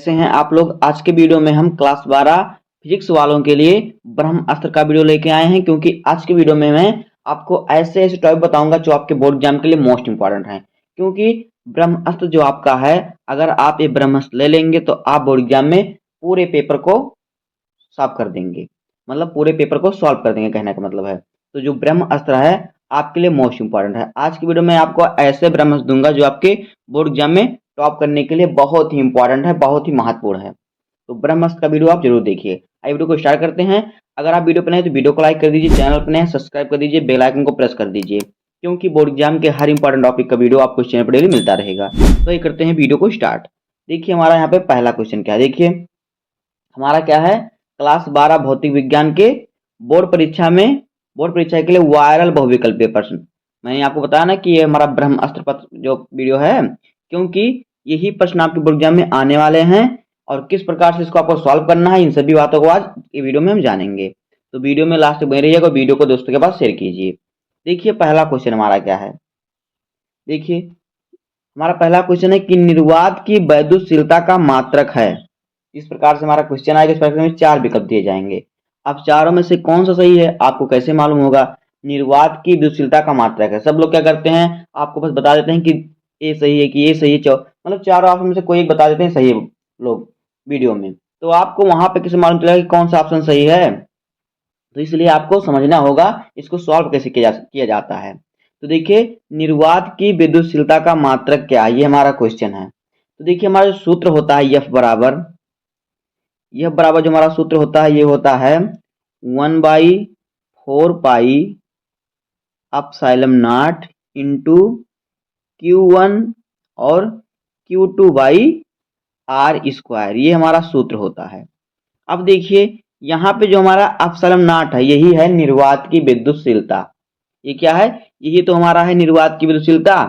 कैसे हैं आप लोग। आज के वीडियो में हम क्लास 12 फिजिक्स वालों के लिए ब्रह्मास्त्र का वीडियो लेके आए हैं, क्योंकि आज के वीडियो में मैं आपको ऐसे ऐसे टॉपिक बताऊंगा जो आपके बोर्ड एग्जाम के लिए मोस्ट इंपॉर्टेंट हैं। क्योंकि ब्रह्मास्त्र जो आपका है, अगर आप ये ब्रह्मास्त्र ले लेंगे तो आप बोर्ड एग्जाम में पूरे पेपर को सॉल्व कर देंगे, मतलब पूरे पेपर को सॉल्व कर देंगे, कहने का मतलब है। तो जो ब्रह्मास्त्र है आपके लिए मोस्ट इंपॉर्टेंट है। आज की वीडियो में आपको ऐसे ब्रह्मास्त्र दूंगा जो आपके बोर्ड एग्जाम में टॉप करने के लिए बहुत ही इंपॉर्टेंट है, बहुत ही महत्वपूर्ण है। तो ब्रह्मास्त्र का वीडियो आप जरूर देखिए। आइए वीडियो को स्टार्ट करते हैं। अगर आप वीडियो पर नए हैं तो वीडियो को लाइक कर दीजिए, चैनल पर नए हैं सब्सक्राइब कर दीजिए, बेल आइकन को प्रेस कर दीजिए, क्योंकि बोर्ड एग्जाम के हर इंपॉर्टेंट टॉपिक का वीडियो आपको इस चैनल पर डेली मिलता रहेगा। तो ये करते हैं वीडियो को स्टार्ट। देखिए हमारा यहाँ पे पहला क्वेश्चन क्या है। देखिए हमारा क्या है, क्लास 12 भौतिक विज्ञान के बोर्ड परीक्षा के लिए वायरल बहुविकल्पीय प्रश्न। मैंने आपको बताया ना कि ये हमारा ब्रह्मास्त्र पत्र जो वीडियो है, क्योंकि यही प्रश्न आपके बोर्ड एग्जाम में आने वाले हैं और किस प्रकार से इसको आपको सॉल्व करना है, इन सभी बातों को आज ये वीडियो में हम जानेंगे। तो वीडियो में लास्ट तक बने रहिएगा, वीडियो को दोस्तों के पास शेयर कीजिए। देखिए पहला क्वेश्चन हमारा क्या है। देखिए हमारा पहला क्वेश्चन है कि निर्वात की वैद्युतशीलता का मात्रक है। इस प्रकार से हमारा क्वेश्चन आएगा। इस प्रकार में 4 विकल्प दिए जाएंगे। अब चारों में से कौन सा सही है आपको कैसे मालूम होगा। निर्वात की विद्युतशीलता का मात्रक है। सब लोग क्या करते हैं, आपको बस बता देते हैं कि ये सही है, कि ये सही है, मतलब चारों ऑप्शन में से कोई एक बता देते हैं सही है लोग वीडियो में। तो आपको वहां पे कैसे मालूम चलेगा कि कौन सा ऑप्शन सही है। तो इसलिए आपको समझना होगा इसको सॉल्व कैसे किया जाता है। तो देखिए निर्वात की विद्युतशीलता का मात्रक क्या है, ये हमारा क्वेश्चन है। तो देखिए हमारा जो सूत्र होता है यह बराबर जो हमारा सूत्र होता है, ये होता है 1/4 पाई अपसाइलम नॉट इंटू Q1 और Q2/R²। ये हमारा सूत्र होता है। अब देखिए यहाँ पे जो हमारा अपसाइलम नॉट है, यही है निर्वात की विद्युतशीलता। ये क्या है, यही तो हमारा है निर्वात की विद्युतशीलता।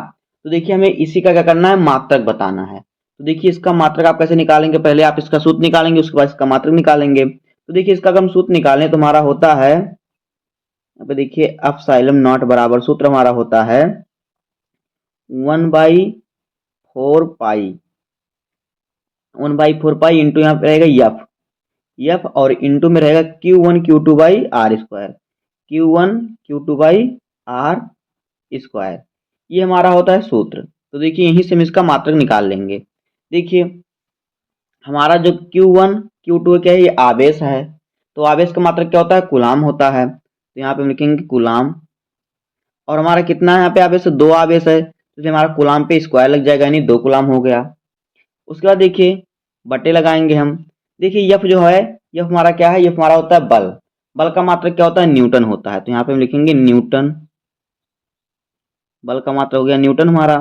तो देखिए हमें इसी का क्या करना है, मात्रक बताना है। तो देखिए इसका मात्रक आप कैसे निकालेंगे, पहले आप इसका सूत्र निकालेंगे, उसके बाद इसका मात्रक निकालेंगे। तो देखिए इसका अगर हम सूत्र निकालें तो हमारा होता है, यहाँ पे देखिए अपसाइलम नॉट बराबर सूत्र हमारा होता है 1/4 पाई इंटू यहाँ पे रहेगा एफ और इंटू में रहेगा Q1 Q2/R²। Q1 Q2/R²। ये हमारा होता है सूत्र। तो देखिए यहीं से हम इसका मात्रक निकाल लेंगे। देखिए हमारा जो Q1 Q2 क्या है, ये आवेश है। तो आवेश का मात्रक क्या होता है, कूलाम होता है। तो यहाँ पे हम लिखेंगे कूलाम। और हमारा कितना है यहाँ पे आवेश, 2 आवेश है, तो हमारा कूलाम पे स्क्वायर लग जाएगा, यानी 2 कूलाम हो गया। उसके बाद देखिए बटे लगाएंगे हम। देखिए यफ जो है, यफ हमारा क्या है, यफ हमारा होता है बल। बल का मात्रक क्या होता है, न्यूटन होता है। तो यहाँ पे हम लिखेंगे न्यूटन। बल का मात्रक हो गया न्यूटन हमारा।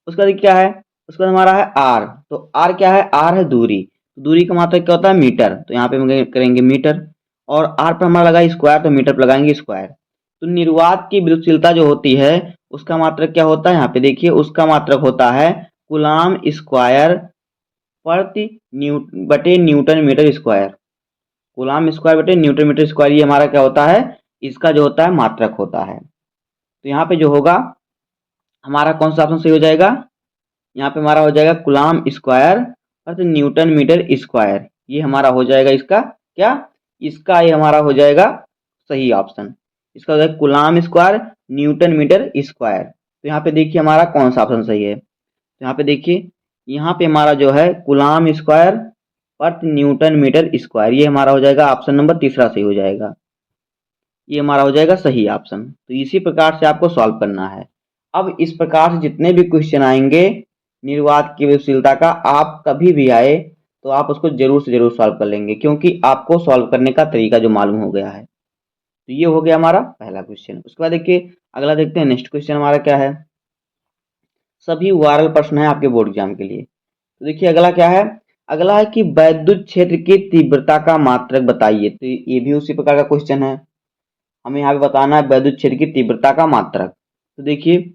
उसके बाद क्या है, उसके बाद हमारा है आर। तो आर क्या है, आर है दूरी। दूरी का मात्रक क्या होता है, मीटर। तो यहाँ पे हम करेंगे मीटर। और आर पर हमारा लगा स्क्वायर, तो मीटर पर लगाएंगे स्क्वायर। तो निर्वात की विद्युतशीलता जो होती है उसका मात्रक क्या होता है, यहाँ पे देखिए उसका मात्रक होता है कूलाम स्क्वायर प्रति बटे newton metre square. Coulomb square बटे न्यूटन मीटर स्क्वायर, ये हमारा क्या होता है, इसका जो होता है मात्रक होता है। तो यहाँ पे जो होगा हमारा कौन सा ऑप्शन सही हो जाएगा, यहाँ पे हमारा हो जाएगा कूलाम स्क्वायर प्रति न्यूटन मीटर स्क्वायर। ये हमारा हो जाएगा इसका क्या, इसका ये हमारा हो जाएगा सही ऑप्शन। इसका हो जाएगा coulomb square newton metre square. तो यहाँ पे देखिए हमारा कौन सा ऑप्शन सही है। तो यहाँ पे देखिए, यहाँ पे हमारा जो है कूलाम स्क्वायर प्रति न्यूटन मीटर स्क्वायर, ये हमारा हो जाएगा ऑप्शन नंबर तीसरा सही हो जाएगा। ये हमारा हो जाएगा सही ऑप्शन। तो इसी प्रकार से आपको सॉल्व करना है। अब इस प्रकार से जितने भी क्वेश्चन आएंगे निर्वात की विद्युतशीलता का, आप कभी भी आए तो आप उसको जरूर से जरूर सॉल्व कर लेंगे, क्योंकि आपको सॉल्व करने का तरीका जो मालूम हो गया है। तो ये हो गया हमारा पहला क्वेश्चन। उसके बाद देखिए अगला देखते हैं, नेक्स्ट क्वेश्चन हमारा क्या है। सभी वायरल प्रश्न है आपके बोर्ड एग्जाम के लिए। तो देखिए अगला क्या है, अगला है कि वैद्युत क्षेत्र की तीव्रता का मात्रक बताइए। तो ये भी उसी प्रकार का क्वेश्चन है। हमें यहाँ पे बताना है वैद्युत क्षेत्र की तीव्रता का मात्रक। तो देखिए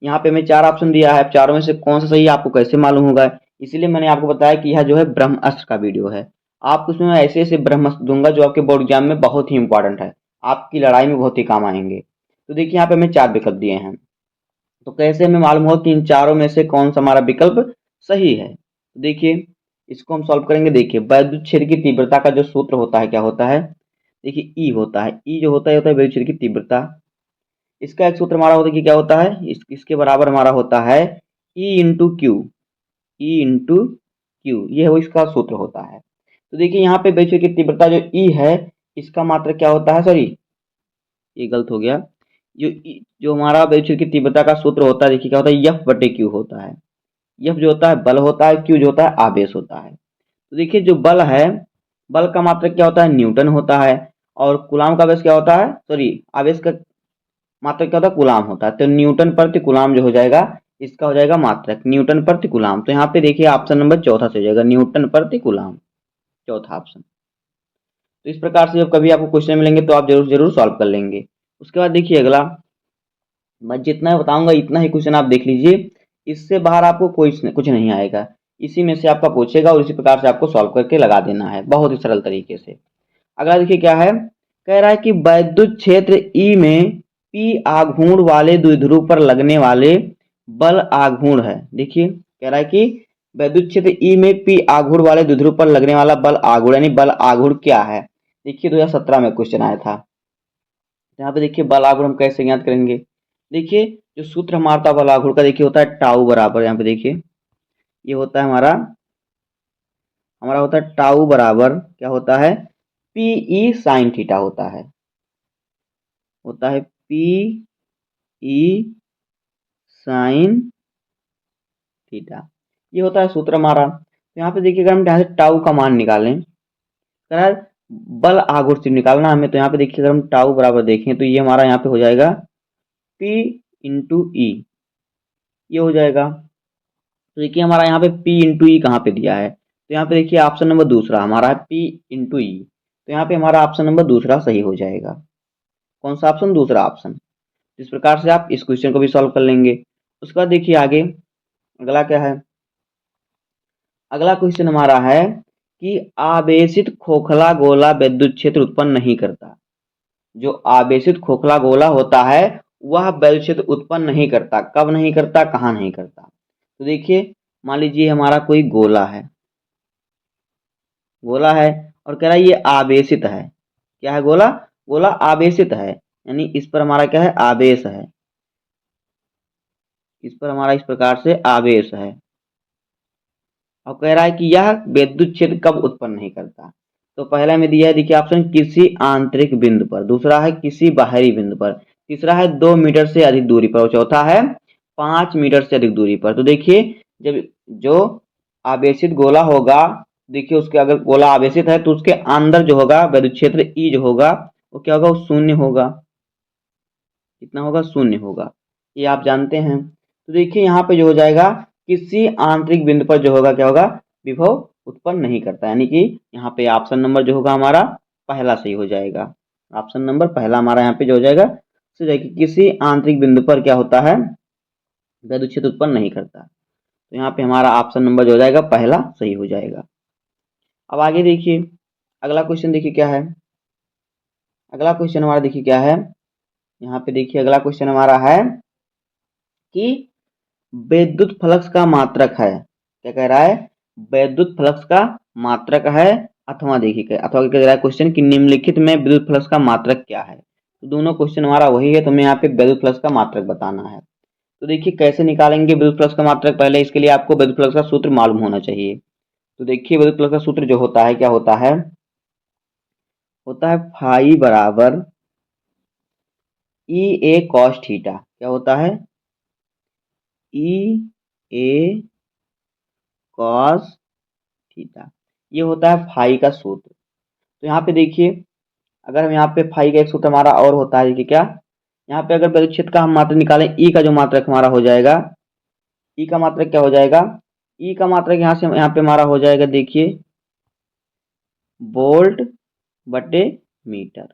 यहाँ पे हमें 4 ऑप्शन दिया है, चारों में से कौन सा सही है आपको कैसे मालूम होगा। इसीलिए मैंने आपको बताया कि यह जो है ब्रह्मास्त्र का वीडियो है। आपको उसमें ऐसे ऐसे ब्रह्मास्त्र दूंगा जो आपके बोर्ड एग्जाम में बहुत ही इंपॉर्टेंट है, आपकी लड़ाई में बहुत ही काम आएंगे। तो देखिए यहाँ पे हमें 4 विकल्प दिए हैं। तो कैसे हमें मालूम हो कि इन चारों में से कौन सा हमारा विकल्प सही है। तो देखिए इसको हम सॉल्व करेंगे। देखिए वैद्युत क्षेत्र की तीव्रता का जो सूत्र होता है क्या होता है, देखिए ई होता है, ई जो होता है वैद्युत क्षेत्र की तीव्रता। इसका एक सूत्र हमारा होता है कि क्या होता है, इसके बराबर हमारा होता है E into Q, E into Q, ये वो इसका सूत्र होता है। तो देखिए यहाँ पे वैद्युत क्षेत्र की तीव्रता जो ई है इसका मात्रक क्या होता है, सॉरी ये गलत हो गया, जो हमारा वैद्युत क्षेत्र की तीव्रता का सूत्र होता है, देखिए क्या होता है, एफ बटे क्यू होता है। एफ जो होता है बल होता है, क्यू जो होता है आवेश होता है। तो देखिए जो बल है, बल का मात्रक क्या होता है, न्यूटन होता है, और कूलाम का आवेश क्या होता है, सॉरी आवेश का मात्रक क्या होता है, कूलाम होता है। तो न्यूटन प्रति कूलाम जो हो जाएगा इसका हो जाएगा मात्रक न्यूटन प्रति कूलाम। तो यहाँ पे देखिए ऑप्शन नंबर चौथा से हो जाएगा न्यूटन प्रति कूलाम, चौथा ऑप्शन। तो इस प्रकार से जब कभी आपको क्वेश्चन मिलेंगे तो आप जरूर जरूर सॉल्व कर लेंगे। उसके बाद देखिए अगला, मैं जितना बताऊंगा इतना ही क्वेश्चन आप देख लीजिए, इससे बाहर आपको कोई कुछ नहीं आएगा, इसी में से आपका पूछेगा और इसी प्रकार से आपको सॉल्व करके लगा देना है बहुत ही सरल तरीके से। अगला देखिए क्या है, कह रहा है कि वैद्युत क्षेत्र ई में पी आघूर्ण वाले द्विध्रुव पर लगने वाले बल आघूर्ण है। देखिए कह रहा है कि वैद्युत क्षेत्र ई में पी आघूर्ण वाले द्विध्रुव पर लगने वाला बल आघूर्ण, यानी बल आघूर्ण क्या है। देखिए 2017 में क्वेश्चन आया था। यहाँ पे देखिए बल आघूर्ण हम कैसे ज्ञात करेंगे। देखिए जो सूत्र हमारा था बल आघूर्ण का, देखिए होता है टाउ बराबर, यहाँ पे देखिए ये होता है हमारा हमारा होता है टाउ बराबर क्या होता है, पी ई साइन थीटा होता है पी ई साइन थीटा, ये होता है सूत्र हमारा। तो यहाँ पे देखिए अगर हम यहाँ से टाउ का मान निकालें, बल आघूर्ण से निकालना हमें, तो यहाँ पे देखिए अगर हम टाउ बराबर देखें तो ये हमारा यहाँ पे हो जाएगा P इंटू ई, ये हो जाएगा। तो देखिए हमारा यहाँ पे P इंटू ई कहाँ पे दिया है, तो यहाँ पे देखिए ऑप्शन नंबर दूसरा हमारा है P इंटू ई। तो यहाँ पे हमारा ऑप्शन नंबर दूसरा सही हो जाएगा। कौन सा ऑप्शन, दूसरा ऑप्शन। इस प्रकार से आप इस क्वेश्चन को भी सॉल्व कर लेंगे। उसके बाद देखिए आगे अगला क्या है, अगला क्वेश्चन हमारा है कि आवेशित खोखला गोला विद्युत क्षेत्र उत्पन्न नहीं करता। जो आवेशित खोखला गोला होता है वह विद्युत क्षेत्र उत्पन्न नहीं करता। कब नहीं करता, कहाँ नहीं करता। तो देखिए मान लीजिए हमारा कोई गोला है, गोला है और कह रहा है ये आवेशित है। क्या है गोला, गोला आवेशित है, यानी इस पर हमारा क्या है, आवेश है, इस पर हमारा इस प्रकार से आवेश है। और कह रहा है कि यह विद्युत क्षेत्र कब उत्पन्न नहीं करता। तो पहला में दिया है देखिए ऑप्शन किसी आंतरिक बिंदु पर, दूसरा है किसी बाहरी बिंदु पर, तीसरा है 2 मीटर से अधिक दूरी पर और चौथा है 5 मीटर से अधिक दूरी पर। तो देखिए जब जो आवेशित गोला होगा, देखिए उसके अगर गोला आवेशित है तो उसके अंदर जो होगा विद्युत क्षेत्र ई जो होगा वो क्या होगा, वो शून्य होगा। कितना होगा, शून्य होगा, ये आप जानते हैं। तो देखिए यहाँ पे जो हो जाएगा किसी आंतरिक बिंदु पर जो होगा क्या होगा, विभव उत्पन्न नहीं करता, यानी कि यहाँ पे ऑप्शन नंबर जो होगा हमारा पहला सही हो जाएगा। ऑप्शन नंबर पहला हमारा यहाँ पे जो हो जाएगा सही जाएगा, किसी आंतरिक बिंदु पर क्या होता है, विद्युत क्षेत्र उत्पन्न नहीं करता। तो यहाँ पे हमारा ऑप्शन नंबर जो हो जाएगा पहला सही हो जाएगा। अब आगे देखिए अगला क्वेश्चन, देखिए क्या है, अगला क्वेश्चन हमारा देखिए क्या है, यहाँ पे देखिए अगला क्वेश्चन हमारा है कि विद्युत फ्लक्स का मात्रक है। क्या कह रहा है, विद्युत फ्लक्स का मात्रक है, अथवा देखिए अथवा कह रहा है क्वेश्चन कि निम्नलिखित में विद्युत फ्लक्स का मात्रक क्या है। तो दोनों क्वेश्चन हमारा वही है, तो हमें यहाँ पे विद्युत फ्लक्स का मात्रक बताना है। तो देखिए कैसे निकालेंगे विद्युत फ्लक्स का मात्रक, पहले इसके लिए आपको विद्युत फ्लक्स का सूत्र मालूम होना चाहिए। तो देखिए विद्युत फ्लक्स का सूत्र जो होता है क्या होता है, फाई बराबर ई ए कॉस थीटा। क्या होता है, ई ए कॉस थीटा, ये होता है फाई का सूत्र। तो यहाँ पे देखिए अगर हम यहाँ पे फाई का एक सूत्र हमारा और होता है कि क्या, यहाँ पे अगर विद्युत क्षेत्र का हम मात्रक निकालें, ई का जो मात्रक हमारा हो जाएगा, ई का मात्रक क्या हो जाएगा, ई का मात्रक यहाँ से यहाँ पे हमारा हो जाएगा देखिए वोल्ट बटे मीटर,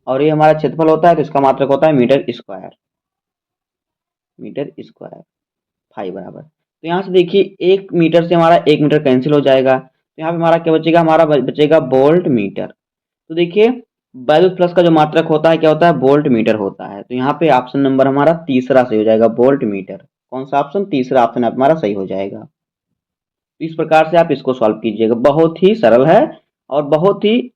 और ये हमारा क्षेत्रफल होता है तो इसका मात्रक होता है metre square, metre square phi बराबर। तो यहाँ से देखिए 1 मीटर से हमारा 1 मीटर कैंसिल हो जाएगा, तो यहाँ पे हमारा क्या बचेगा, हमारा बचेगा वोल्ट मीटर। तो देखिए विद्युत फ्लक्स का जो मात्रक होता है क्या होता है, वोल्ट मीटर होता है। तो यहाँ पे ऑप्शन नंबर हमारा तीसरा सही हो जाएगा, वोल्ट मीटर। कौन सा ऑप्शन, तीसरा ऑप्शन हमारा सही हो जाएगा। तो इस प्रकार से आप इसको सॉल्व कीजिएगा, बहुत ही सरल है और बहुत ही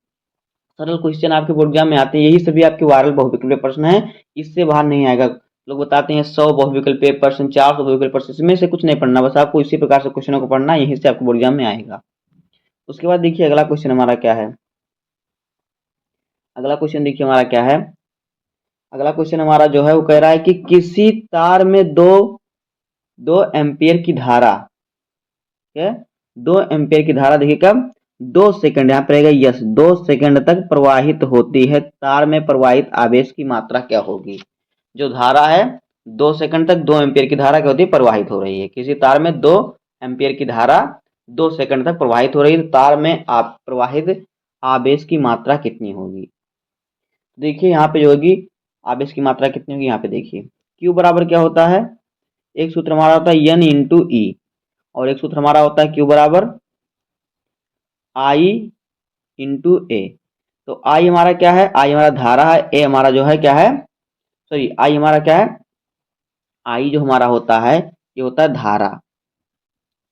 सरल क्वेश्चन आपके बोर्ड एग्जाम में आते हैं। यही सभी आपके वायरल बहुविकल्पीय प्रश्न हैं, इससे बाहर नहीं आएगा। लोग बताते हैं 100 बहुविकल्पीय प्रश्न, 400 बहुविकल्पीय प्रश्न, इसमें से कुछ नहीं पढ़ना, बस आपको इसी प्रकार से क्वेश्चनों को पढ़ना, यहीं से आपको बोर्ड एग्जाम में आएगा। उसके बाद देखिए अगला क्वेश्चन हमारा क्या है। अगला क्वेश्चन देखिए हमारा क्या है। अगला क्वेश्चन हमारा जो है वो कह रहा है कि किसी तार में दो एम्पियर की धारा, ठीक है, 2 एम्पियर की धारा देखिए कब 2 सेकंड, यहाँ पर रहेगा यस, 2 सेकंड तक प्रवाहित होती है। तार में प्रवाहित आवेश की मात्रा क्या होगी। जो धारा है 2 सेकंड तक 2 एम्पियर की धारा क्या होती है, प्रवाहित हो रही है। किसी तार में 2 एम्पियर की धारा 2 सेकंड तक प्रवाहित हो रही है, तो तार में प्रवाहित आवेश की मात्रा कितनी होगी। देखिए यहाँ पे जो होगी आवेश की मात्रा कितनी होगी, यहाँ पे देखिए Q बराबर क्या होता है, एक सूत्र हमारा होता है N इंटू ई, और एक सूत्र हमारा होता है Q बराबर I इंटू ए। तो I हमारा क्या है, I हमारा धारा है, A हमारा जो है क्या है, सॉरी I हमारा क्या है, I जो हमारा होता है ये होता है धारा।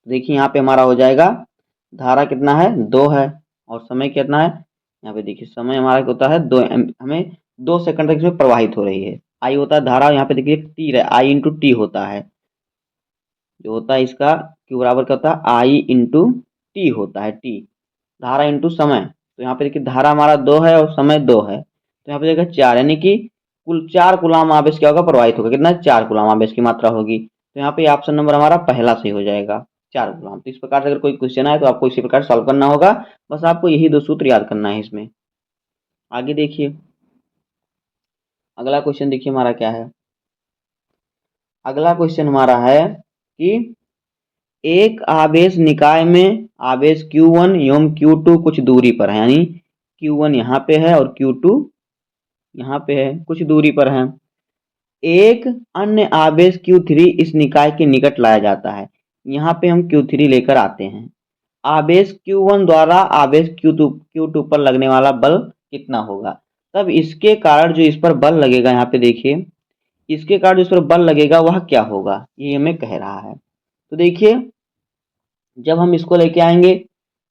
देखिए यहाँ पे हमारा हो जाएगा धारा कितना है 2 है, और समय कितना है, यहाँ पे देखिए समय हमारा होता है 2, हमें 2 सेकंड तक इसमें प्रवाहित हो रही है। आई होता है धारा, यहाँ पे देखिए टी है, आई इंटू टी होता है, जो होता है इसका क्यू बराबर क्या होता है, आई इंटू टी होता है, टी धारा इंटू समय। तो यहाँ पे देखिए धारा हमारा 2 है और समय 2 है, तो यहाँ पे देखिए 4, यानी कि कुल 4 कूलाम आवेश क्या होगा, प्रवाहित होगा। कितना, 4 कूलाम आवेश की मात्रा होगी। तो यहाँ पे ऑप्शन नंबर हमारा पहला सही हो जाएगा, 4 कूलाम। तो इस प्रकार से अगर कोई क्वेश्चन आए तो आपको इसी प्रकार सॉल्व करना होगा, बस आपको यही 2 सूत्र याद करना है इसमें। आगे देखिए अगला क्वेश्चन देखिए हमारा क्या है। अगला क्वेश्चन हमारा है कि एक आवेश निकाय में आवेश Q1 एवं Q2 कुछ दूरी पर है, यानी Q1 यहाँ पे है और Q2 यहाँ पे है, कुछ दूरी पर है। एक अन्य आवेश Q3 इस निकाय के निकट लाया जाता है। यहाँ पे हम Q3 लेकर आते हैं। आवेश Q1 द्वारा आवेश Q2 पर लगने वाला बल कितना होगा। तब इसके कारण जो इस पर बल लगेगा, यहाँ पे देखिए इसके कारण जो इस पर बल लगेगा वह क्या होगा, ये हमें कह रहा है। तो देखिए जब हम इसको लेके आएंगे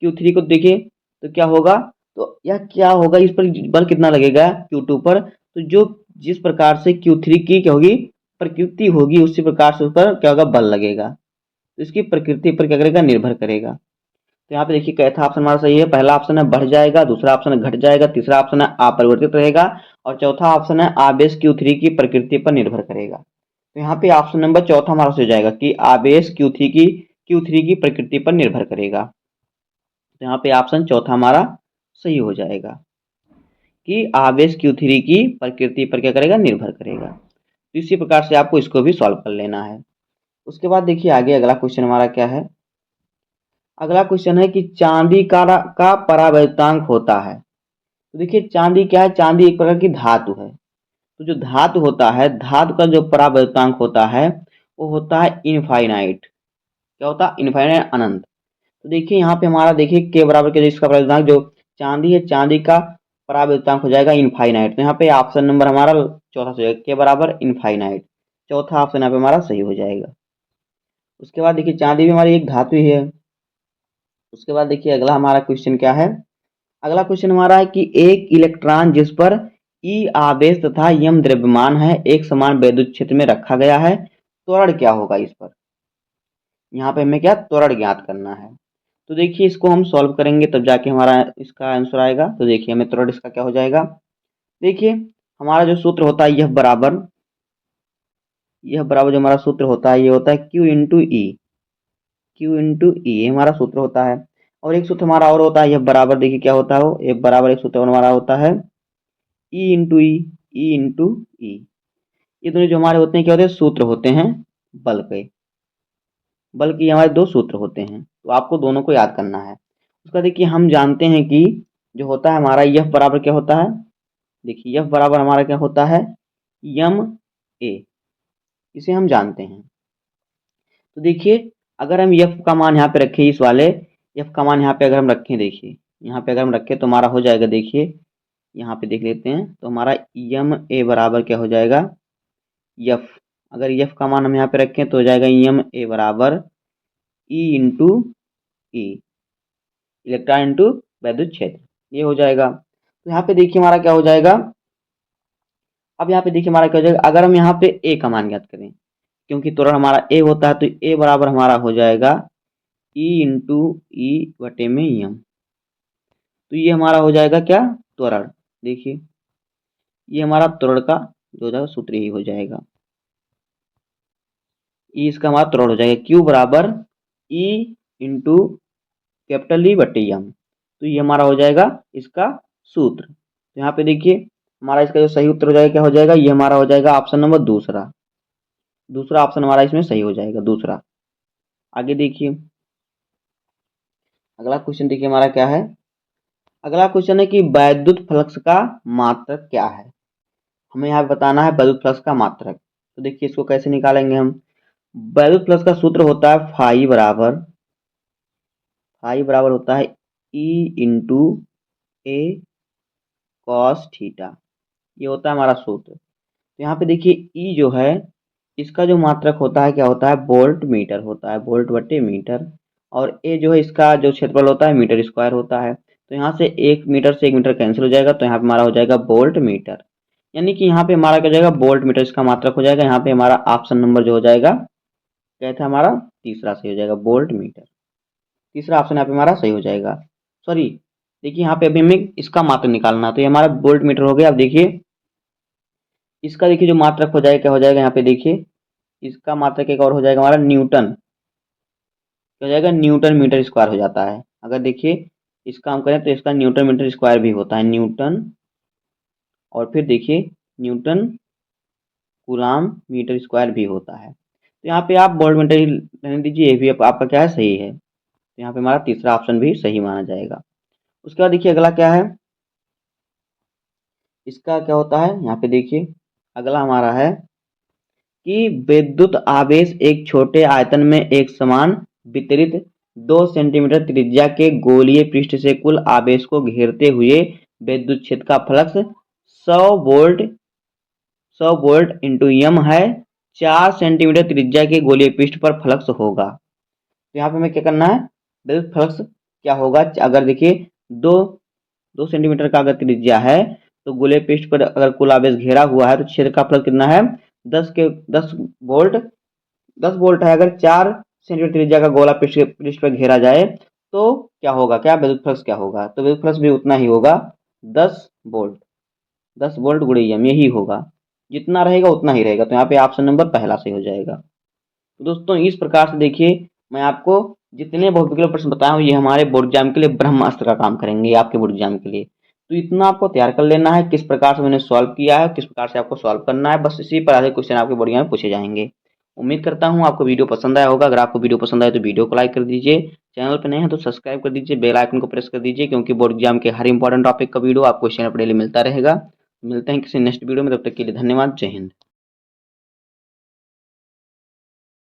Q3 को, देखिए तो क्या होगा, तो यह क्या होगा, इस पर बल कितना लगेगा Q2 पर। तो जो जिस प्रकार से Q3 की क्या होगी, प्रकृति होगी, उसी प्रकार से उस पर क्या होगा, बल लगेगा। तो इसकी प्रकृति पर क्या करेगा, निर्भर करेगा। तो यहाँ पे देखिए कैसा ऑप्शन हमारा सही है। पहला ऑप्शन है बढ़ जाएगा, दूसरा ऑप्शन है घट जाएगा, तीसरा ऑप्शन है अपरिवर्तित रहेगा, और चौथा ऑप्शन है आवेश Q3 की प्रकृति पर निर्भर करेगा। तो यहाँ पे ऑप्शन नंबर चौथा हमारा सही हो जाएगा कि आवेश Q3 की प्रकृति पर निर्भर करेगा। तो यहाँ पे ऑप्शन चौथा हमारा सही हो जाएगा कि आवेश Q3 की प्रकृति पर क्या करेगा, निर्भर करेगा। तो इसी प्रकार से आपको इसको भी सॉल्व कर लेना है। उसके बाद देखिए आगे अगला क्वेश्चन हमारा क्या है। अगला क्वेश्चन है कि चांदी का परावर्तनांक होता है। तो देखिए चांदी क्या है, चांदी एक प्रकार की धातु है। तो जो धातु होता है, धातु का जो परावर्तनांक होता है वो होता है इनफाइनाइट। क्या होता है, इनफाइनाइट, अनंत। तो देखिए यहाँ पे हमारा देखिए के बराबर के इसका परावर्तनांक जो चांदी है, चांदी का परावर्तनांक हो जाएगा इनफाइनाइट। तो यहाँ पे ऑप्शन नंबर हमारा चौथा सही है, के बराबर इनफाइनाइट, चौथा ऑप्शन यहाँ पे हमारा सही हो जाएगा। उसके बाद देखिए चांदी भी हमारी एक धातु ही है। उसके बाद देखिए अगला हमारा क्वेश्चन क्या है। अगला क्वेश्चन हमारा है कि एक इलेक्ट्रॉन जिस पर ई आवेश तथा यम द्रव्यमान है एक समान वैद्युत क्षेत्र में रखा गया है, त्वरण क्या होगा इस पर। यहाँ पे हमें क्या त्वरण ज्ञात करना है। तो देखिए इसको हम सॉल्व करेंगे तब जाके हमारा इसका आंसर आएगा। तो देखिए हमें त्वरण इसका क्या हो जाएगा, देखिए हमारा जो सूत्र होता है यह बराबर जो हमारा सूत्र होता है ये होता है Q इंटू ई, ये हमारा सूत्र होता है। और एक सूत्र हमारा और होता है यह बराबर, देखिए क्या होता है वो, एक बराबर एक सूत्र हमारा होता है ई इंटू ई। ये दोनों जो हमारे होते हैं क्या होते हैं, सूत्र होते हैं बल के। बल के हमारे 2 सूत्र होते हैं, तो आपको दोनों को याद करना है। उसका देखिए हम जानते हैं कि जो होता है हमारा यह बराबर क्या होता है, देखिए यह बराबर हमारा क्या होता है, यम ए, इसे हम जानते हैं। तो देखिए अगर हम एफ का मान यहाँ पे रखें, इस वाले एफ का मान यहाँ पे अगर हम रखें, देखिए यहाँ पे अगर हम रखें तो हमारा हो जाएगा, देखिए यहाँ पे देख लेते हैं, तो हमारा यम ए बराबर क्या हो जाएगा, यफ। अगर यफ का मान हम यहाँ पे रखें तो हो जाएगा यम ए बराबर ई इंटू ई, इलेक्ट्रॉन इंटू वैद्युत क्षेत्र, ये हो जाएगा। तो यहाँ पे देखिए हमारा क्या हो जाएगा, अब यहाँ पे देखिए हमारा क्या हो जाएगा, अगर हम यहाँ पे ए का मान ज्ञात करें, क्योंकि त्वरण हमारा ए होता है, तो ए बराबर हमारा हो जाएगा ई इंटू ई बटे में एम। तो ये हमारा हो जाएगा क्या, त्वरण। देखिए ये हमारा त्वरण का जो हो जाएगा सूत्र ही हो जाएगा, ई इसका हमारा त्वरण हो जाएगा, क्यू बराबर ई इंटू कैपिटल ई बटे एम। तो ये हमारा हो जाएगा इसका सूत्र। तो यहाँ पे देखिए हमारा इसका जो सही उत्तर हो जाएगा क्या हो जाएगा, ये हमारा हो जाएगा ऑप्शन नंबर दूसरा। दूसरा ऑप्शन हमारा इसमें सही हो जाएगा, दूसरा। आगे देखिए अगला क्वेश्चन देखिए हमारा क्या है। अगला क्वेश्चन है कि वैद्युत फ्लक्स का मात्रक क्या है। हमें यहाँ बताना है वैद्युत फ्लक्स का मात्रक। तो देखिए इसको कैसे निकालेंगे हम। वैद्युत फ्लक्स का सूत्र होता है फाई बराबर होता है ई इंटू ए कॉस थीटा, ये होता है हमारा सूत्र। तो यहाँ पे देखिए ई जो है इसका जो मात्रक होता है क्या होता है, वोल्ट मीटर होता है, वोल्ट बटे मीटर। और ए जो है इसका जो क्षेत्रफल होता है मीटर स्क्वायर होता है। तो यहाँ से 1 मीटर से 1 मीटर कैंसिल हो जाएगा, तो यहाँ पे हमारा हो जाएगा वोल्ट मीटर। यानी कि यहाँ पे हमारा क्या हो जाएगा, वोल्ट मीटर इसका मात्रक हो जाएगा। यहाँ पे हमारा ऑप्शन नंबर जो हो जाएगा क्या था हमारा, तीसरा सही हो जाएगा, वोल्ट मीटर। तीसरा ऑप्शन यहाँ पे हमारा सही हो जाएगा। सॉरी देखिए यहाँ पे अभी हमें इसका मात्रक निकालना, तो ये हमारा वोल्ट मीटर हो गया। अब देखिए इसका देखिए जो मात्रक हो जाएगा क्या हो जाएगा, यहाँ पे देखिए इसका मात्रक एक और हो जाएगा हमारा न्यूटन, क्या हो जाएगा, न्यूटन मीटर स्क्वायर हो जाता है। अगर देखिए इसका हम करें तो इसका न्यूटन मीटर स्क्वायर भी होता है, न्यूटन और फिर देखिए न्यूटन कूलाम मीटर स्क्वायर भी होता है। तो यहाँ पे आप वोल्ट मीटर ही रहने दीजिए, ये भी आपका क्या है, सही है। तो यहाँ पे हमारा तीसरा ऑप्शन भी सही माना जाएगा। उसके बाद देखिए अगला क्या है, इसका क्या होता है, यहाँ पे देखिए अगला हमारा है कि विद्युत आवेश एक छोटे आयतन में एक समान वितरित 2 सेंटीमीटर त्रिज्या के गोलीय पृष्ठ से कुल आवेश को घेरते हुए विद्युत क्षेत्र का फ्लक्स 100 वोल्ट इंटू एम है। 4 सेंटीमीटर त्रिज्या के गोलीय पृष्ठ पर फ्लक्स होगा। तो यहाँ पे हमें क्या करना है, विद्युत फ्लक्स क्या होगा। अगर देखिए 2 सेंटीमीटर का अगर त्रिज्या है तो गोलीय पृष्ठ पर अगर कुल आवेश घेरा हुआ है तो क्षेत्र का फ्लक्स कितना है, 10 वोल्ट 10 वोल्ट है। अगर 4 सेंटीमीटर त्रिज्या का गोला पृष्ठ पर घेरा जाए तो क्या होगा, क्या विद्युत फ्लक्स क्या होगा, तो विद्युत फ्लक्स भी उतना ही होगा, 10 वोल्ट। 10 वोल्ट गुणे एम, यही होगा, जितना रहेगा उतना ही रहेगा। तो यहाँ पे ऑप्शन नंबर पहला सही हो जाएगा। तो दोस्तों इस प्रकार से देखिए मैं आपको जितने बहुविकल्प प्रश्न बताया हूँ ये हमारे बोर्ड एग्जाम के लिए ब्रह्मास्त्र का काम करेंगे, आपके बोर्ड एग्जाम के लिए। तो इतना आपको तैयार कर लेना है, किस प्रकार से मैंने सॉल्व किया है, किस प्रकार से आपको सॉल्व करना है, बस इसी पर आधे क्वेश्चन आपके बोर्ड एग्जाम में पूछे जाएंगे। उम्मीद करता हूँ आपको वीडियो पसंद आया होगा। अगर आपको वीडियो पसंद आए तो वीडियो को लाइक कर दीजिए, चैनल पर नए हैं तो सब्सक्राइब कर दीजिए, बेल आइकन को प्रेस कर दीजिए, क्योंकि बोर्ड एग्जाम के हर इंपॉर्टेंट टॉपिक का वीडियो आपको चैनल पर डेली मिलता रहेगा। मिलते हैं किसी नेक्स्ट वीडियो में, तब तक के लिए धन्यवाद, जय हिंद।